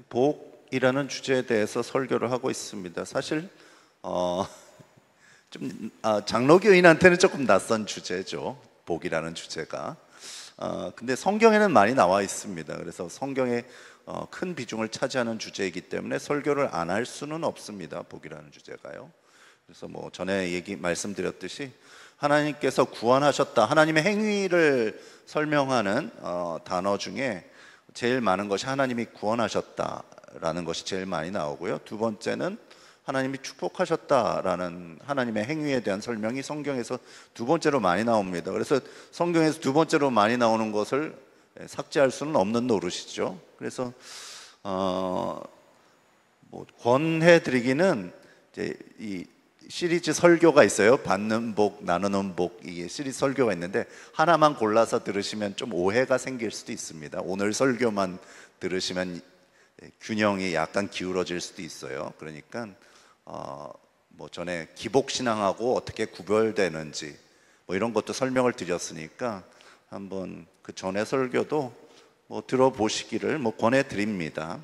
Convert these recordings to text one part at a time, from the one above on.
복이라는 주제에 대해서 설교를 하고 있습니다. 사실 장로교인한테는 조금 낯선 주제죠. 복이라는 주제가. 근데 성경에는 많이 나와 있습니다. 그래서 성경에 큰 비중을 차지하는 주제이기 때문에 설교를 안 할 수는 없습니다. 복이라는 주제가요. 그래서 뭐 전에 말씀드렸듯이 하나님께서 구원하셨다, 하나님의 행위를 설명하는 단어 중에 제일 많은 것이 하나님이 구원하셨다라는 것이 제일 많이 나오고요. 두 번째는 하나님이 축복하셨다라는 하나님의 행위에 대한 설명이 성경에서 두 번째로 많이 나옵니다. 그래서 성경에서 두 번째로 많이 나오는 것을 삭제할 수는 없는 노릇이죠. 그래서 권해드리기는 이제 이 시리즈 설교가 있어요. 받는 복, 나누는 복, 이게 시리즈 설교가 있는데 하나만 골라서 들으시면 좀 오해가 생길 수도 있습니다. 오늘 설교만 들으시면 균형이 약간 기울어질 수도 있어요. 그러니까 전에 기복신앙하고 어떻게 구별되는지 이런 것도 설명을 드렸으니까 한번 그 전에 설교도 들어보시기를 권해드립니다.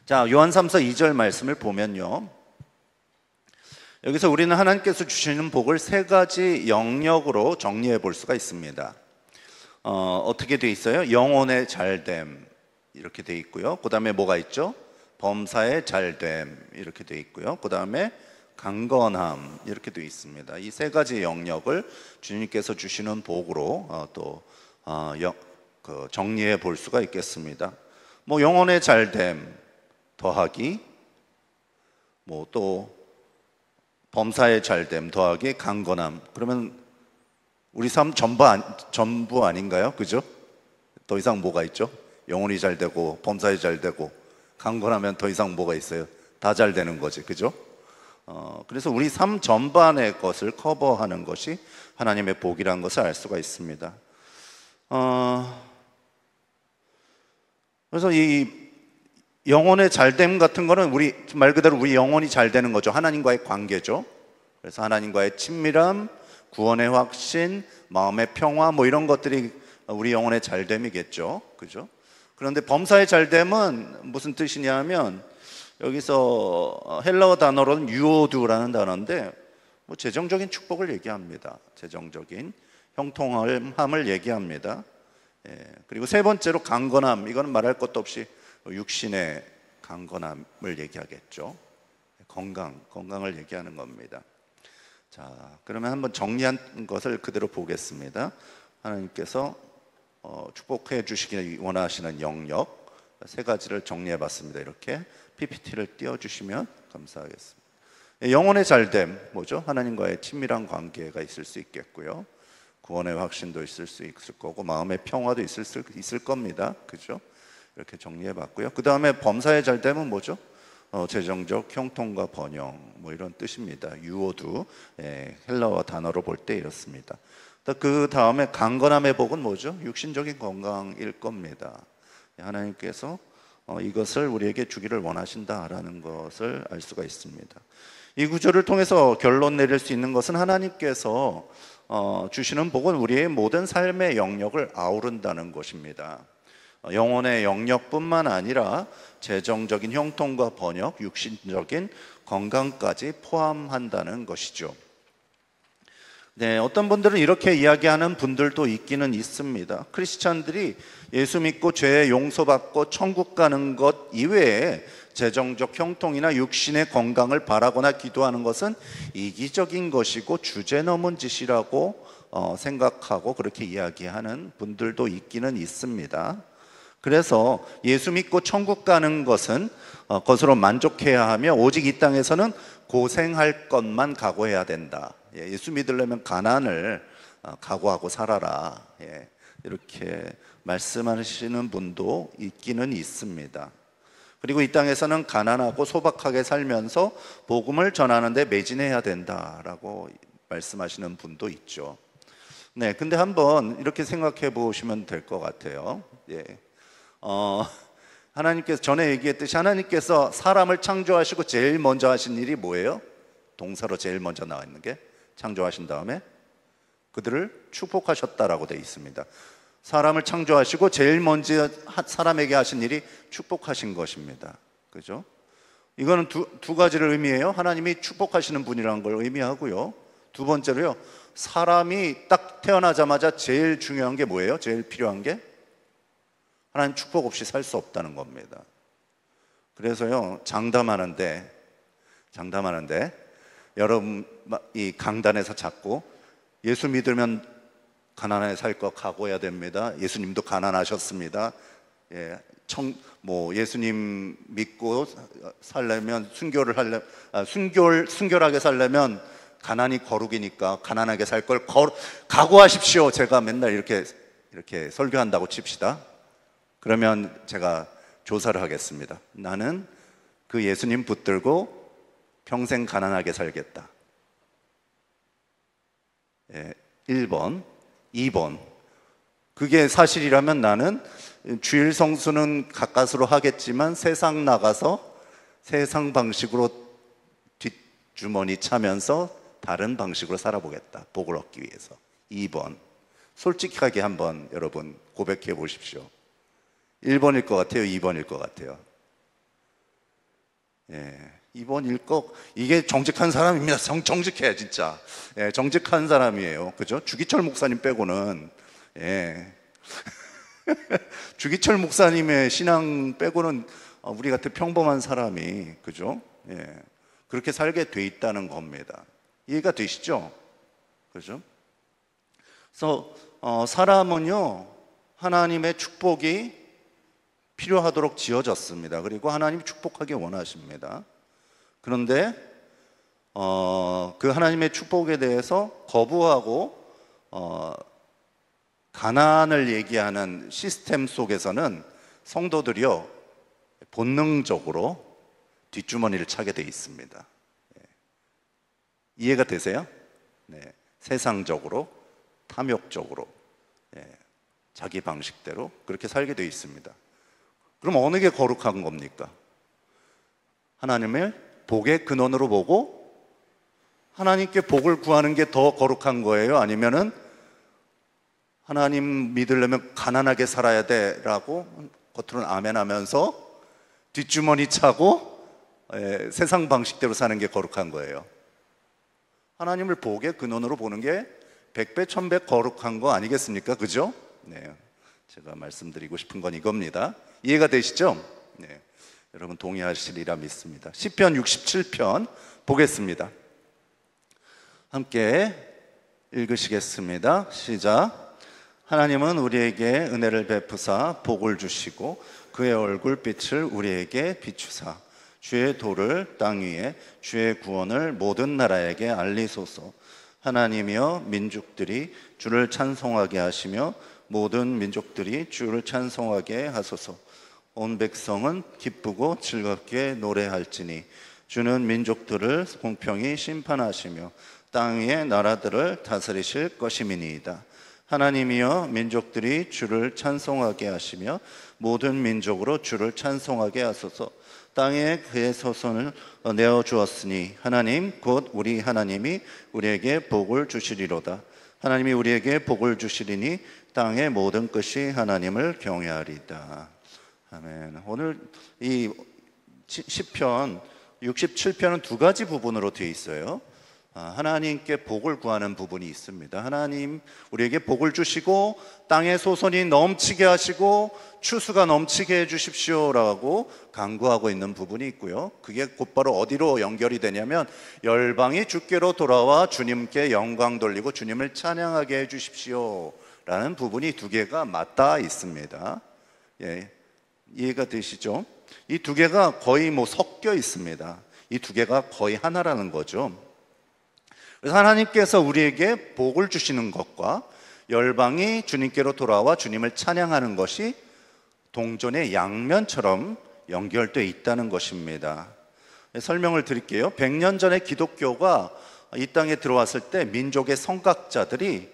자, 요한 3서 2절 말씀을 보면요, 여기서 우리는 하나님께서 주시는 복을 세 가지 영역으로 정리해 볼 수가 있습니다. 어떻게 돼 있어요? 영혼의 잘됨 이렇게 돼 있고요. 그 다음에 뭐가 있죠? 범사의 잘됨 이렇게 돼 있고요. 그 다음에 강건함 이렇게 돼 있습니다. 이 세 가지 영역을 주님께서 주시는 복으로 정리해 볼 수가 있겠습니다. 영혼의 잘됨 더하기 또 범사의 잘됨 더하기 강건함, 그러면 우리 삶 전부 아닌가요? 그죠? 더 이상 뭐가 있죠? 영혼이 잘 되고 범사에 잘 되고 강건하면 더 이상 뭐가 있어요? 다 잘 되는 거지, 그죠? 그래서 우리 삶 전반의 것을 커버하는 것이 하나님의 복이라는 것을 알 수가 있습니다. 그래서 이 영혼의 잘됨 같은 거는 말 그대로 우리 영혼이 잘 되는 거죠. 하나님과의 관계죠. 그래서 하나님과의 친밀함, 구원의 확신, 마음의 평화 이런 것들이 우리 영혼의 잘됨이겠죠. 그죠? 그런데 범사의 잘됨은 무슨 뜻이냐면 여기서 헬라어 단어로는 유오두라는 단어인데 재정적인 축복을 얘기합니다. 재정적인 형통함을 얘기합니다. 그리고 세 번째로 강건함, 이거는 말할 것도 없이 육신의 강건함을 얘기하겠죠. 건강을 얘기하는 겁니다. 자, 그러면 한번 정리한 것을 그대로 보겠습니다. 하나님께서 축복해 주시기 원하시는 영역 세 가지를 정리해 봤습니다. 이렇게 PPT를 띄워주시면 감사하겠습니다. 영혼의 잘됨, 뭐죠? 하나님과의 친밀한 관계가 있을 수 있겠고요. 구원의 확신도 있을 수 있을 거고 마음의 평화도 있을 겁니다. 그죠? 이렇게 정리해 봤고요. 그 다음에 범사의 잘됨은 뭐죠? 재정적 형통과 번영 이런 뜻입니다. 유오두, 헬라어 단어로 볼 때 이렇습니다. 그 다음에 강건함의 복은 뭐죠? 육신적인 건강일 겁니다. 하나님께서 이것을 우리에게 주기를 원하신다라는 것을 알 수가 있습니다. 이 구절을 통해서 결론 내릴 수 있는 것은 하나님께서 주시는 복은 우리의 모든 삶의 영역을 아우른다는 것입니다. 영혼의 영역뿐만 아니라 재정적인 형통과 번역, 육신적인 건강까지 포함한다는 것이죠. 네, 어떤 분들은 이렇게 이야기하는 분들도 있기는 있습니다. 크리스찬들이 예수 믿고 죄 용서받고 천국 가는 것 이외에 재정적 형통이나 육신의 건강을 바라거나 기도하는 것은 이기적인 것이고 주제넘은 짓이라고 생각하고 그렇게 이야기하는 분들도 있기는 있습니다. 그래서 예수 믿고 천국 가는 것은 것으로 만족해야 하며 오직 이 땅에서는 고생할 것만 각오해야 된다. 예수 믿으려면 가난을 각오하고 살아라. 이렇게 말씀하시는 분도 있기는 있습니다. 그리고 이 땅에서는 가난하고 소박하게 살면서 복음을 전하는 데 매진해야 된다라고 말씀하시는 분도 있죠. 네, 근데 한번 이렇게 생각해 보시면 될 것 같아요. 하나님께서 전에 얘기했듯이 하나님께서 사람을 창조하시고 제일 먼저 하신 일이 뭐예요? 동사로 제일 먼저 나와 있는 게 창조하신 다음에 그들을 축복하셨다라고 되어 있습니다. 사람을 창조하시고 제일 먼저 사람에게 하신 일이 축복하신 것입니다. 그죠? 이거는 두 가지를 의미해요. 하나님이 축복하시는 분이라는 걸 의미하고요. 두 번째로요, 사람이 딱 태어나자마자 제일 중요한 게 뭐예요? 제일 필요한 게? 하나님 축복 없이 살 수 없다는 겁니다. 그래서요, 장담하는데 여러분 이 강단에서 자꾸 예수 믿으면 가난하게 살 거 각오해야 됩니다. 예수님도 가난하셨습니다. 예, 예수님 믿고 살려면 순결하게 살려면 가난이 거룩이니까 가난하게 살 걸 각오하십시오. 제가 맨날 이렇게 설교한다고 칩시다. 그러면 제가 조사를 하겠습니다. 나는 그 예수님 붙들고 평생 가난하게 살겠다. 1번. 2번. 그게 사실이라면 나는 주일 성수는 가까스로 하겠지만 세상 나가서 세상 방식으로 뒷주머니 차면서 다른 방식으로 살아보겠다. 복을 얻기 위해서. 2번. 솔직하게 한번 여러분 고백해 보십시오. 1번일 것 같아요? 2번일 것 같아요? 2번일 것, 이게 정직한 사람입니다. 정직해, 진짜. 정직한 사람이에요. 그죠? 주기철 목사님 빼고는, 주기철 목사님의 신앙 빼고는 우리 같은 평범한 사람이, 그죠? 그렇게 살게 돼 있다는 겁니다. 이해가 되시죠? 그죠? 그래서, 사람은요, 하나님의 축복이 필요하도록 지어졌습니다. 그리고 하나님이 축복하기 원하십니다. 그런데 그 하나님의 축복에 대해서 거부하고 가난을 얘기하는 시스템 속에서는 성도들이요, 본능적으로 뒷주머니를 차게 돼 있습니다. 이해가 되세요? 세상적으로, 탐욕적으로, 자기 방식대로 그렇게 살게 돼 있습니다. 그럼 어느 게 거룩한 겁니까? 하나님을 복의 근원으로 보고 하나님께 복을 구하는 게 더 거룩한 거예요? 아니면은 하나님 믿으려면 가난하게 살아야 돼 라고 겉으로는 아멘 하면서 뒷주머니 차고 세상 방식대로 사는 게 거룩한 거예요? 하나님을 복의 근원으로 보는 게 100배 1000배 거룩한 거 아니겠습니까? 그죠? 제가 말씀드리고 싶은 건 이겁니다. 이해가 되시죠? 여러분 동의하시리라 믿습니다. 시편 67편 보겠습니다. 함께 읽으시겠습니다. 시작. 하나님은 우리에게 은혜를 베푸사 복을 주시고 그의 얼굴빛을 우리에게 비추사 주의 도를 땅 위에 주의 구원을 모든 나라에게 알리소서. 하나님이여 민족들이 주를 찬송하게 하시며 모든 민족들이 주를 찬송하게 하소서. 온 백성은 기쁘고 즐겁게 노래할지니 주는 민족들을 공평히 심판하시며 땅 위의 나라들을 다스리실 것임이니이다. 하나님이여 민족들이 주를 찬송하게 하시며 모든 민족으로 주를 찬송하게 하소서. 땅에 그의 서선을 내어주었으니 하나님 곧 우리 하나님이 우리에게 복을 주시리로다. 하나님이 우리에게 복을 주시리니 땅의 모든 끝이 하나님을 경외하리다. 아멘. 오늘 이 시편 67편은 두 가지 부분으로 되어 있어요. 하나님께 복을 구하는 부분이 있습니다. 하나님 우리에게 복을 주시고 땅의 소선이 넘치게 하시고 추수가 넘치게 해주십시오라고 간구하고 있는 부분이 있고요. 그게 곧바로 어디로 연결이 되냐면 열방이 주께로 돌아와 주님께 영광 돌리고 주님을 찬양하게 해주십시오라는 부분이 두 개가 맞닿아 있습니다. 이해가 되시죠? 이 두 개가 거의 섞여 있습니다. 이 두 개가 거의 하나라는 거죠. 그래서 하나님께서 우리에게 복을 주시는 것과 열방이 주님께로 돌아와 주님을 찬양하는 것이 동전의 양면처럼 연결되어 있다는 것입니다. 설명을 드릴게요. 100년 전에 기독교가 이 땅에 들어왔을 때 민족의 성각자들이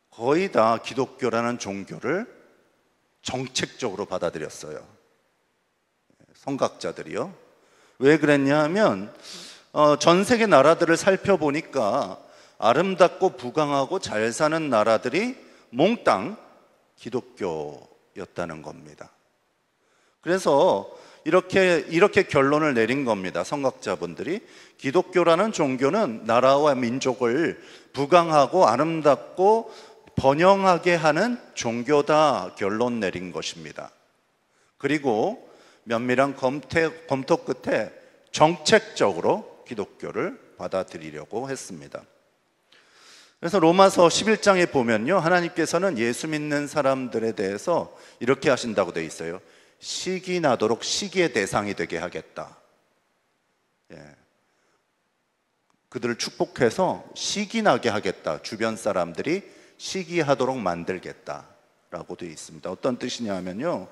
거의 다 기독교라는 종교를 정책적으로 받아들였어요. 성각자들이요. 왜 그랬냐 하면 전 세계 나라들을 살펴보니까 아름답고 부강하고 잘 사는 나라들이 몽땅 기독교였다는 겁니다. 그래서 이렇게 결론을 내린 겁니다. 성각자분들이. 기독교라는 종교는 나라와 민족을 부강하고 아름답고 번영하게 하는 종교다 결론 내린 것입니다. 그리고 면밀한 검토 끝에 정책적으로 기독교를 받아들이려고 했습니다. 그래서 로마서 11장에 보면요, 하나님께서는 예수 믿는 사람들에 대해서 이렇게 하신다고 되어 있어요. 시기 나도록 시기의 대상이 되게 하겠다. 그들을 축복해서 시기 나게 하겠다. 주변 사람들이 시기하도록 만들겠다라고 되어 있습니다. 어떤 뜻이냐면요,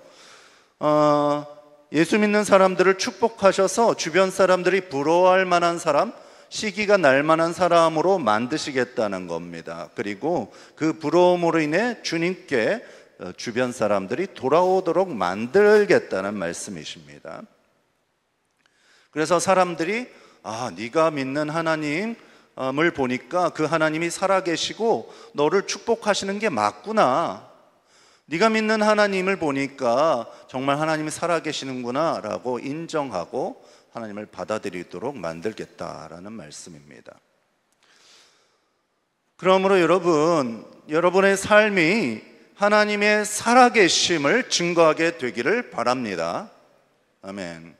예수 믿는 사람들을 축복하셔서 주변 사람들이 부러워할 만한 사람, 시기가 날 만한 사람으로 만드시겠다는 겁니다. 그리고 그 부러움으로 인해 주님께 주변 사람들이 돌아오도록 만들겠다는 말씀이십니다. 그래서 사람들이 네가 믿는 하나님을 보니까 그 하나님이 살아계시고 너를 축복하시는 게 맞구나. 네가 믿는 하나님을 보니까 정말 하나님이 살아계시는구나 라고 인정하고 하나님을 받아들이도록 만들겠다라는 말씀입니다. 그러므로 여러분의 삶이 하나님의 살아계심을 증거하게 되기를 바랍니다. 아멘.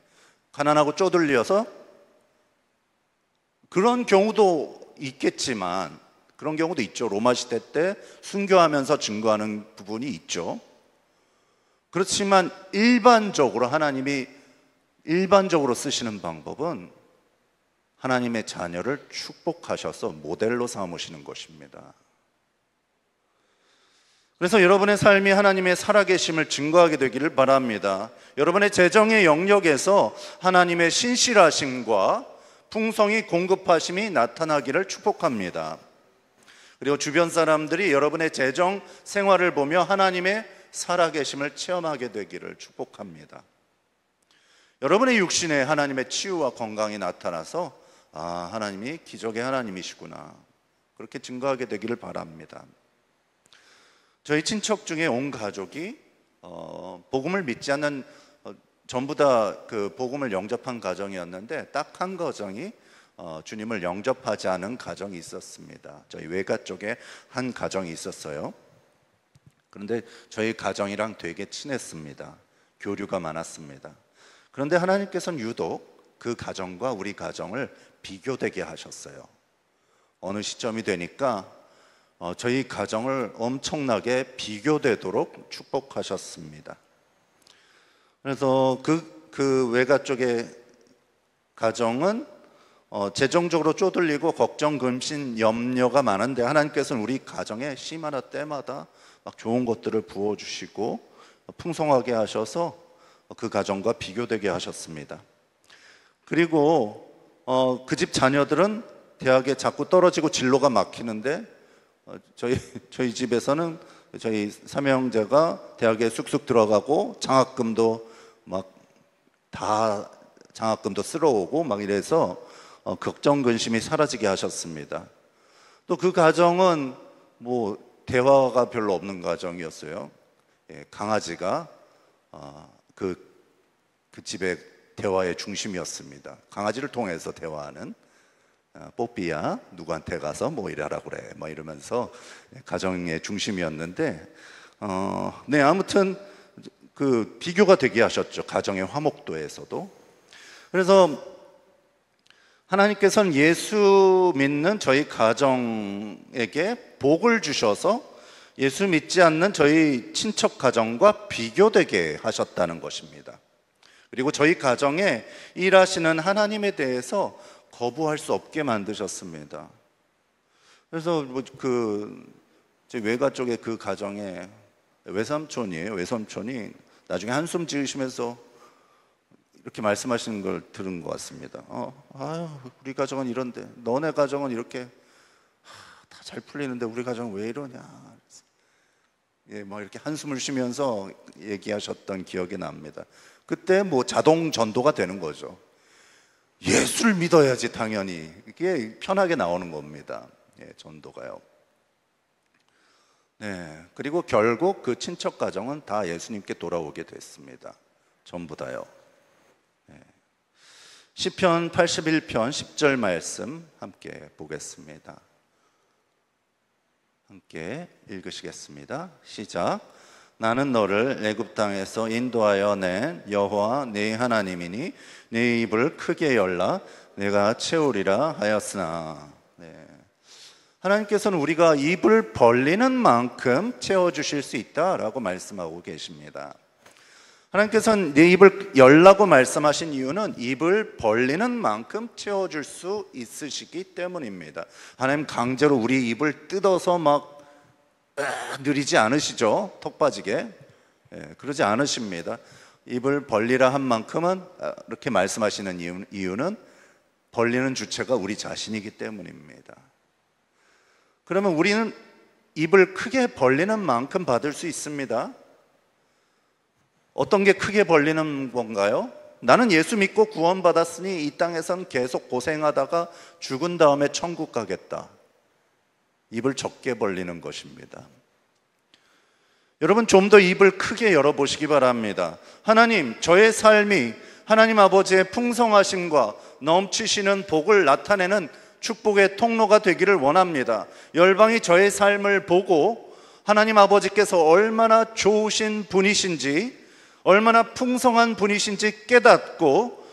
가난하고 쪼들려서 그런 경우도 있겠지만, 그런 경우도 있죠. 로마 시대 때 순교하면서 증거하는 부분이 있죠. 그렇지만 일반적으로 하나님이 쓰시는 방법은 하나님의 자녀를 축복하셔서 모델로 삼으시는 것입니다. 그래서 여러분의 삶이 하나님의 살아계심을 증거하게 되기를 바랍니다. 여러분의 재정의 영역에서 하나님의 신실하심과 풍성히 공급하심이 나타나기를 축복합니다. 그리고 주변 사람들이 여러분의 재정 생활을 보며 하나님의 살아계심을 체험하게 되기를 축복합니다. 여러분의 육신에 하나님의 치유와 건강이 나타나서 하나님이 기적의 하나님이시구나, 그렇게 증거하게 되기를 바랍니다. 저희 친척 중에 온 가족이 복음을 믿지 않는, 전부 다 그 복음을 영접한 가정이었는데 딱 한 가정이 주님을 영접하지 않은 가정이 있었습니다. 저희 외가 쪽에 한 가정이 있었어요. 그런데 저희 가정이랑 되게 친했습니다. 교류가 많았습니다. 그런데 하나님께서는 유독 그 가정과 우리 가정을 비교되게 하셨어요. 어느 시점이 되니까 저희 가정을 엄청나게 비교되도록 축복하셨습니다. 그래서 그 외가 쪽의 가정은 재정적으로 쪼들리고 걱정, 근심, 염려가 많은데 하나님께서는 우리 가정에 시마다 때마다 막 좋은 것들을 부어주시고 풍성하게 하셔서 그 가정과 비교되게 하셨습니다. 그리고 그 집 자녀들은 대학에 자꾸 떨어지고 진로가 막히는데 저희 집에서는 저희 삼형제가 대학에 쑥쑥 들어가고 장학금도 막 다 장학금도 쓸어오고 막 이래서 걱정 근심이 사라지게 하셨습니다. 또 그 가정은 뭐 대화가 별로 없는 가정이었어요. 강아지가 그 집의 대화의 중심이었습니다. 강아지를 통해서 대화하는, 뽀삐야 누구한테 가서 뭐 이래라 그래 뭐 이러면서 가정의 중심이었는데 아무튼 그 비교가 되게 하셨죠. 가정의 화목도에서도. 그래서 하나님께서는 예수 믿는 저희 가정에게 복을 주셔서 예수 믿지 않는 저희 친척 가정과 비교되게 하셨다는 것입니다. 그리고 저희 가정에 일하시는 하나님에 대해서 거부할 수 없게 만드셨습니다. 그래서 제 외가 쪽에 그 가정에 외삼촌이에요. 외삼촌이 나중에 한숨 지으시면서 이렇게 말씀하시는 걸 들은 것 같습니다. 우리 가정은 이런데 너네 가정은 이렇게 다 잘 풀리는데 우리 가정은 왜 이러냐. 뭐 이렇게 한숨을 쉬면서 얘기하셨던 기억이 납니다. 그때 뭐 자동 전도가 되는 거죠. 예수를 믿어야지 당연히. 이게 편하게 나오는 겁니다. 전도가요. 네, 그리고 결국 그 친척 가정은 다 예수님께 돌아오게 됐습니다. 전부 다요. 네. 시편 81편 10절 말씀 함께 보겠습니다. 함께 읽으시겠습니다. 시작. 나는 너를 애굽 땅에서 인도하여 낸 여호와 네 하나님이니 네 입을 크게 열라 내가 채우리라 하였으나. 네. 하나님께서는 우리가 입을 벌리는 만큼 채워주실 수 있다라고 말씀하고 계십니다. 하나님께서는 네 입을 열라고 말씀하신 이유는 입을 벌리는 만큼 채워줄 수 있으시기 때문입니다. 하나님 강제로 우리 입을 뜯어서 막 느리지 않으시죠? 턱 빠지게. 그러지 않으십니다. 입을 벌리라 한 만큼은 이렇게 말씀하시는 이유는 벌리는 주체가 우리 자신이기 때문입니다. 그러면 우리는 입을 크게 벌리는 만큼 받을 수 있습니다. 어떤 게 크게 벌리는 건가요? 나는 예수 믿고 구원받았으니 이 땅에선 계속 고생하다가 죽은 다음에 천국 가겠다. 입을 적게 벌리는 것입니다. 여러분 좀 더 입을 크게 열어보시기 바랍니다. 하나님, 저의 삶이 하나님 아버지의 풍성하심과 넘치시는 복을 나타내는 축복의 통로가 되기를 원합니다. 열방이 저의 삶을 보고 하나님 아버지께서 얼마나 좋으신 분이신지, 얼마나 풍성한 분이신지 깨닫고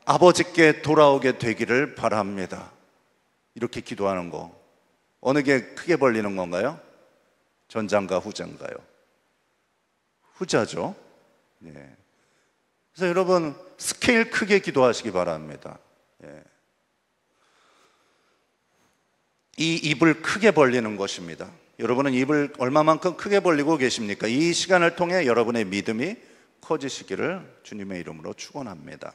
아버지께 돌아오게 되기를 바랍니다. 이렇게 기도하는 거 어느 게 크게 벌리는 건가요? 전자인가 후자인가요? 후자죠. 네. 그래서 여러분 스케일 크게 기도하시기 바랍니다. 예. 이 입을 크게 벌리는 것입니다. 여러분은 입을 얼마만큼 크게 벌리고 계십니까? 이 시간을 통해 여러분의 믿음이 커지시기를 주님의 이름으로 축원합니다.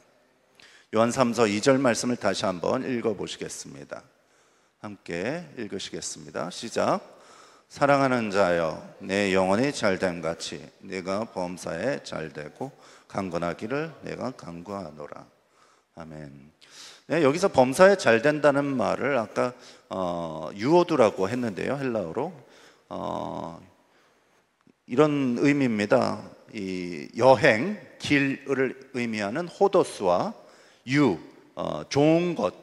요한 3서 2절 말씀을 다시 한번 읽어보시겠습니다. 함께 읽으시겠습니다. 시작. 사랑하는 자여, 내 영혼이 잘됨 같이 네가 범사에 잘되고 강건하기를 내가 간구하노라. 아멘. 네, 여기서 범사에 잘된다는 말을 아까 유오두라고 했는데요, 헬라어로 이런 의미입니다. 이 여행, 길을 의미하는 호도스와 좋은 것,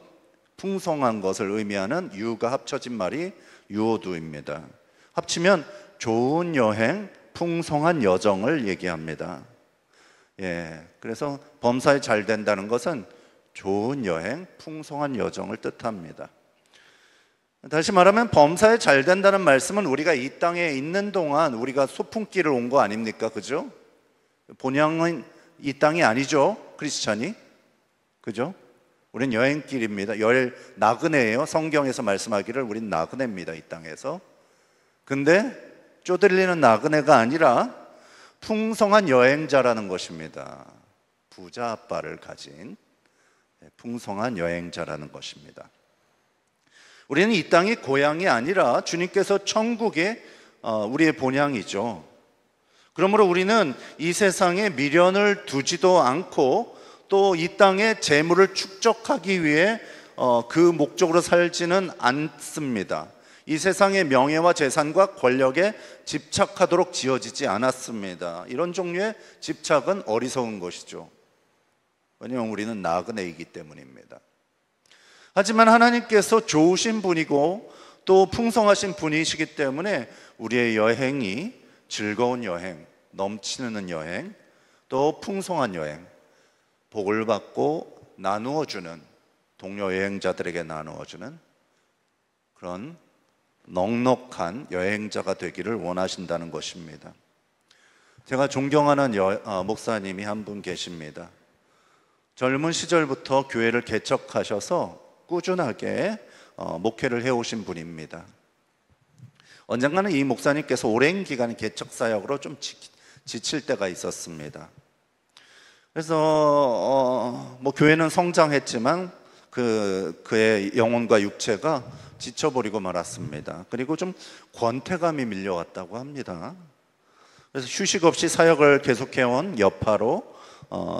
풍성한 것을 의미하는 유가 합쳐진 말이 유오두입니다. 합치면 좋은 여행, 풍성한 여정을 얘기합니다. 예, 그래서 범사에 잘 된다는 것은 좋은 여행, 풍성한 여정을 뜻합니다. 다시 말하면 범사에 잘 된다는 말씀은 우리가 이 땅에 있는 동안 우리가 소풍길을 온 거 아닙니까? 그죠? 본향은 이 땅이 아니죠, 크리스찬이. 그죠? 우린 여행길입니다. 나그네예요. 성경에서 말씀하기를 우린 나그네입니다, 이 땅에서. 근데 쪼들리는 나그네가 아니라 풍성한 여행자라는 것입니다. 부자 아빠를 가진 풍성한 여행자라는 것입니다. 우리는 이 땅이 고향이 아니라 주님께서 천국의 우리의 본향이죠. 그러므로 우리는 이 세상에 미련을 두지도 않고 또 이 땅에 재물을 축적하기 위해 그 목적으로 살지는 않습니다. 이 세상의 명예와 재산과 권력에 집착하도록 지어지지 않았습니다. 이런 종류의 집착은 어리석은 것이죠. 왜냐하면 우리는 나그네이기 때문입니다. 하지만 하나님께서 좋으신 분이고 또 풍성하신 분이시기 때문에 우리의 여행이 즐거운 여행, 넘치는 여행, 또 풍성한 여행, 복을 받고 나누어주는, 동료 여행자들에게 나누어주는 그런 넉넉한 여행자가 되기를 원하신다는 것입니다. 제가 존경하는 목사님이 한 분 계십니다. 젊은 시절부터 교회를 개척하셔서 꾸준하게 목회를 해오신 분입니다. 언젠가는 이 목사님께서 오랜 기간 개척 사역으로 좀 지칠 때가 있었습니다. 그래서 교회는 성장했지만 그의 영혼과 육체가 지쳐버리고 말았습니다. 그리고 좀 권태감이 밀려왔다고 합니다. 그래서 휴식 없이 사역을 계속해온 여파로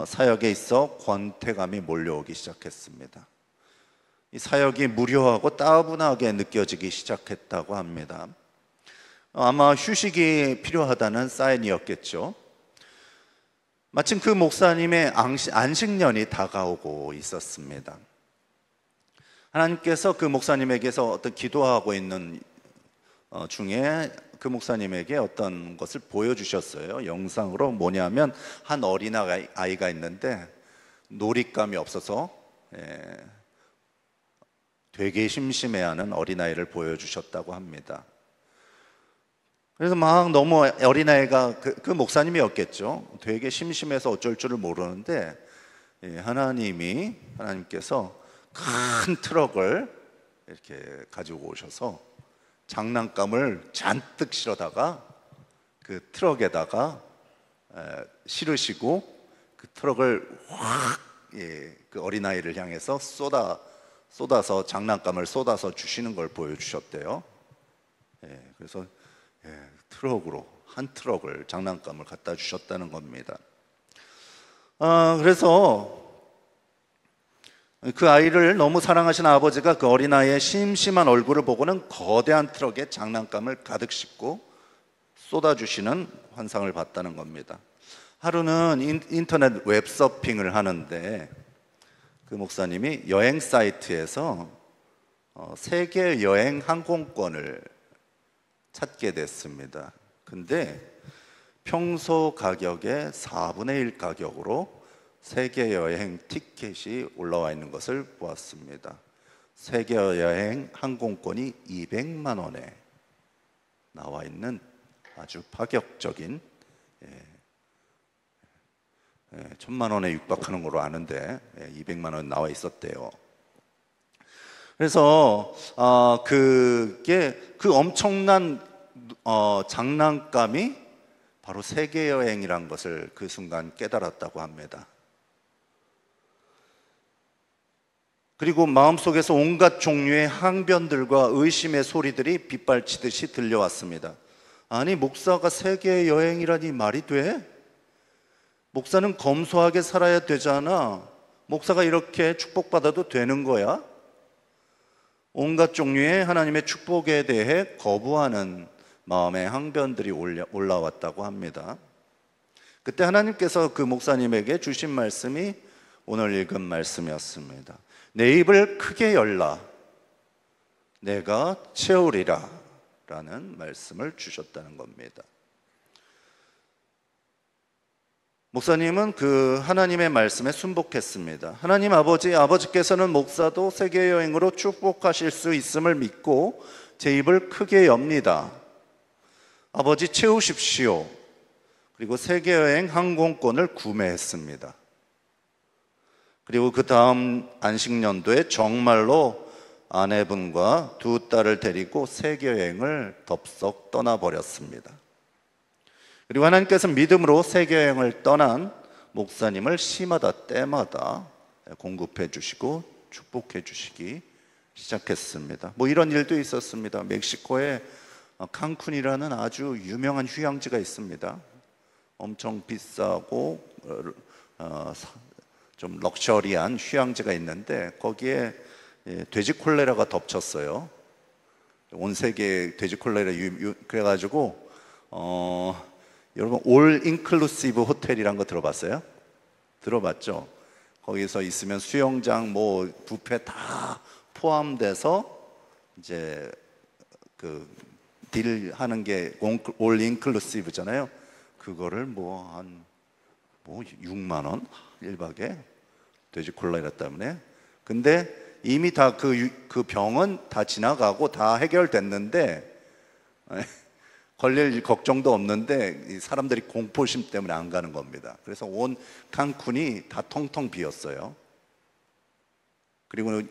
사역에 있어 권태감이 몰려오기 시작했습니다. 이 사역이 무료하고 따분하게 느껴지기 시작했다고 합니다. 아마 휴식이 필요하다는 사인이었겠죠. 마침 그 목사님의 안식년이 다가오고 있었습니다. 하나님께서 그 목사님에게서 어떤 기도하고 있는 중에 그 목사님에게 어떤 것을 보여주셨어요. 영상으로. 뭐냐면 한 어린아이가 있는데 놀잇감이 없어서 되게 심심해하는 어린아이를 보여주셨다고 합니다. 그래서 막 너무 어린아이가 그 목사님이었겠죠. 되게 심심해서 어쩔 줄을 모르는데 하나님께서 큰 트럭을 이렇게 가지고 오셔서 장난감을 잔뜩 실어다가 그 트럭에다가 실으시고 그 트럭을 확 그 어린아이를 향해서 쏟아서 장난감을 쏟아서 주시는 걸 보여주셨대요. 그래서 트럭으로 한 트럭을 장난감을 갖다 주셨다는 겁니다. 그래서 그 아이를 너무 사랑하시는 아버지가 그 어린아이의 심심한 얼굴을 보고는 거대한 트럭에 장난감을 가득 싣고 쏟아주시는 환상을 봤다는 겁니다. 하루는 인터넷 웹서핑을 하는데 그 목사님이 여행 사이트에서 세계 여행 항공권을 찾게 됐습니다. 근데 평소 가격의 4분의 1 가격으로 세계 여행 티켓이 올라와 있는 것을 보았습니다. 세계 여행 항공권이 200만 원에 나와 있는 아주 파격적인 1000만 원에 육박하는 걸로 아는데 200만 원 나와 있었대요. 그래서 그게 그 엄청난 장난감이 바로 세계 여행이란 것을 그 순간 깨달았다고 합니다. 그리고 마음속에서 온갖 종류의 항변들과 의심의 소리들이 빗발치듯이 들려왔습니다. 아니, 목사가 세계 여행이라니 말이 돼? 목사는 검소하게 살아야 되잖아. 목사가 이렇게 축복받아도 되는 거야? 온갖 종류의 하나님의 축복에 대해 거부하는 마음의 항변들이 올라왔다고 합니다. 그때 하나님께서 그 목사님에게 주신 말씀이 오늘 읽은 말씀이었습니다. 내 입을 크게 열라, 내가 채우리라 라는 말씀을 주셨다는 겁니다. 목사님은 그 하나님의 말씀에 순복했습니다. 하나님 아버지께서는 목사도 세계여행으로 축복하실 수 있음을 믿고 제 입을 크게 엽니다. 아버지 채우십시오. 그리고 세계여행 항공권을 구매했습니다. 그리고 그 다음 안식년도에 정말로 아내분과 두 딸을 데리고 세계여행을 덥석 떠나버렸습니다. 그리고 하나님께서 믿음으로 세계여행을 떠난 목사님을 시마다 때마다 공급해 주시고 축복해 주시기 시작했습니다. 뭐 이런 일도 있었습니다. 멕시코에 칸쿤이라는 아주 유명한 휴양지가 있습니다. 엄청 비싸고 좀 럭셔리한 휴양지가 있는데 거기에 돼지 콜레라가 덮쳤어요. 온 세계에 돼지 콜레라 그래가지고 여러분 올 인클루시브 호텔이란 거 들어봤어요? 들어봤죠? 거기서 있으면 수영장, 뭐 뷔페 다 포함돼서 이제 그 딜 하는 게 올 인클루시브잖아요. 그거를 뭐 6만 원 1박에 돼지 콜레라 때문에. 근데 이미 다 그 병은 다 지나가고 다 해결됐는데 걸릴 걱정도 없는데 이 사람들이 공포심 때문에 안 가는 겁니다. 그래서 온 칸쿤이 다 텅텅 비었어요. 그리고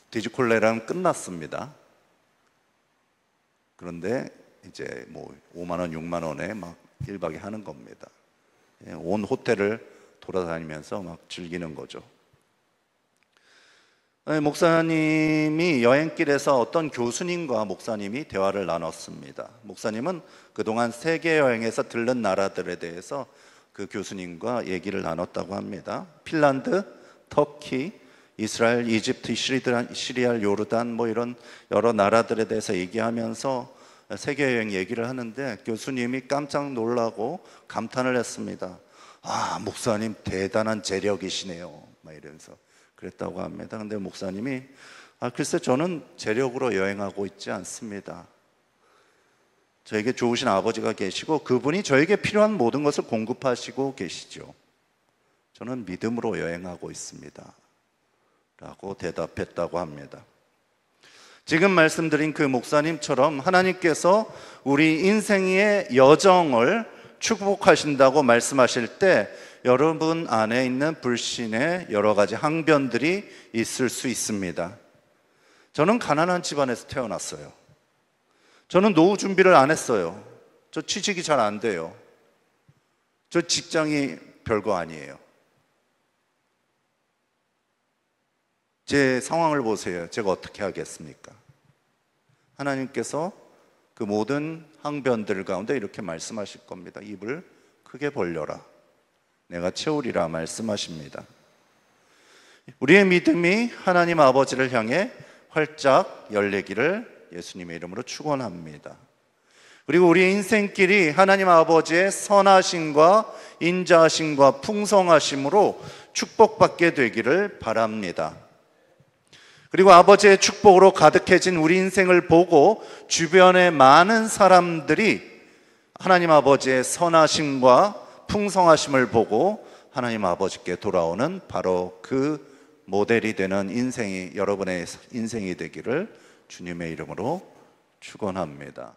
돼지 콜레라는 끝났습니다. 그런데 이제 뭐 5만 원, 6만 원에 막 1박에 하는 겁니다. 온 호텔을 돌아다니면서 막 즐기는 거죠. 목사님이 여행길에서 어떤 교수님과 목사님이 대화를 나눴습니다. 목사님은 그동안 세계 여행에서 들른 나라들에 대해서 그 교수님과 얘기를 나눴다고 합니다. 핀란드, 터키, 이스라엘, 이집트, 시리아, 요르단 뭐 이런 여러 나라들에 대해서 얘기하면서 세계여행 얘기를 하는데 교수님이 깜짝 놀라고 감탄을 했습니다. 아, 목사님 대단한 재력이시네요, 막 이러면서 그랬다고 합니다. 근데 목사님이 글쎄 저는 재력으로 여행하고 있지 않습니다. 저에게 좋으신 아버지가 계시고 그분이 저에게 필요한 모든 것을 공급하시고 계시죠. 저는 믿음으로 여행하고 있습니다 라고 대답했다고 합니다. 지금 말씀드린 그 목사님처럼 하나님께서 우리 인생의 여정을 축복하신다고 말씀하실 때 여러분 안에 있는 불신의 여러 가지 항변들이 있을 수 있습니다. 저는 가난한 집안에서 태어났어요. 저는 노후 준비를 안 했어요. 저 취직이 잘 안 돼요. 저 직장이 별거 아니에요. 제 상황을 보세요. 제가 어떻게 하겠습니까? 하나님께서 그 모든 항변들 가운데 이렇게 말씀하실 겁니다. 입을 크게 벌려라. 내가 채우리라 말씀하십니다. 우리의 믿음이 하나님 아버지를 향해 활짝 열리기를 예수님의 이름으로 축원합니다. 그리고 우리의 인생길이 하나님 아버지의 선하심과 인자하심과 풍성하심으로 축복받게 되기를 바랍니다. 그리고 아버지의 축복으로 가득해진 우리 인생을 보고 주변의 많은 사람들이 하나님 아버지의 선하심과 풍성하심을 보고 하나님 아버지께 돌아오는 바로 그 모델이 되는 인생이 여러분의 인생이 되기를 주님의 이름으로 축원합니다.